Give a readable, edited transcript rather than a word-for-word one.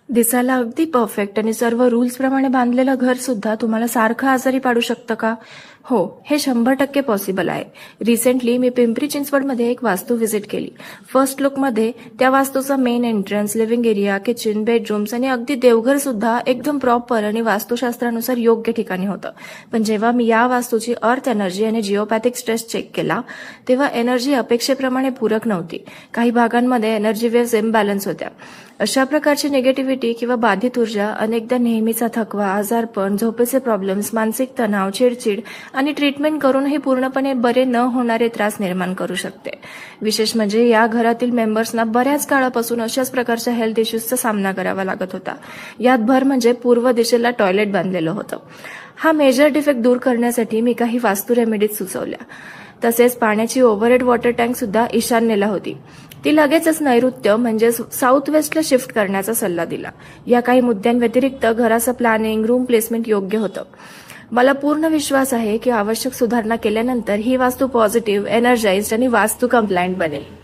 दिसायला अगदी परफेक्ट आणि सर्व रूल्स प्रमाणे बांधलेलं घर सुद्धा तुम्हाला सारखं आजारी पाडू शकतं का? हो, हे 100% पॉसिबल आहे. रिसेंटली मी पिंपरी चिंचवडमध्ये एक वास्तू व्हिजिट केली. फर्स्ट लुकमध्ये त्या वास्तूचा main entrance, living area, kitchen, bedrooms आणि अगदी देवघर सुद्धा एकदम प्रॉपर आणि वास्तुशास्त्रानुसार योग्य ठिकाणी होतं. पण जेव्हा मी या वास्तूची अर्थ एनर्जी आणि जिओपॅथिक स्ट्रेस चेक केला, तेव्हा एनर्जी अपेक्षेप्रमाणे पूरक नव्हती. काही भागांमध्ये एनर्जी वेव्हज इम्बॅलन्स होत्या. अशा प्रकारची निगेटिव्हिटी किंवा बाधित ऊर्जा अनेकदा नेहमीचा थकवा, आजारपण, झोपेचे प्रॉब्लेम्स, मानसिक तणाव, चिडचिड आणि ट्रीटमेंट करूनही पूर्णपणे बरे न होणारे त्रास निर्माण करू शकते. विशेष म्हणजे या घरातील मेंबर्सना बऱ्याच काळापासून अशाच प्रकारच्या हेल्थ इश्यूजचा सामना करावा लागत होता. यात भर म्हणजे पूर्व दिशेला टॉयलेट बांधलेलं होतं. हा मेजर डिफेक्ट दूर करण्यासाठी मी काही वास्तू रेमेडीज सुचवल्या. तसेच पाण्याची ओव्हरहेड वॉटर टँक सुद्धा ईशान्येला होती. ती लगेचच नैऋत्य म्हणजे साऊथ वेस्टला शिफ्ट करण्याचा सल्ला दिला. या काही मुद्द्यांव्यतिरिक्त घराचं प्लॅनिंग, रूम प्लेसमेंट योग्य होतं. मला पूर्ण विश्वास आहे की आवश्यक सुधारणा केल्यानंतर ही वास्तू पॉझिटिव्ह, एनर्जाइज्ड आणि वास्तू कंप्लायंट बनेल.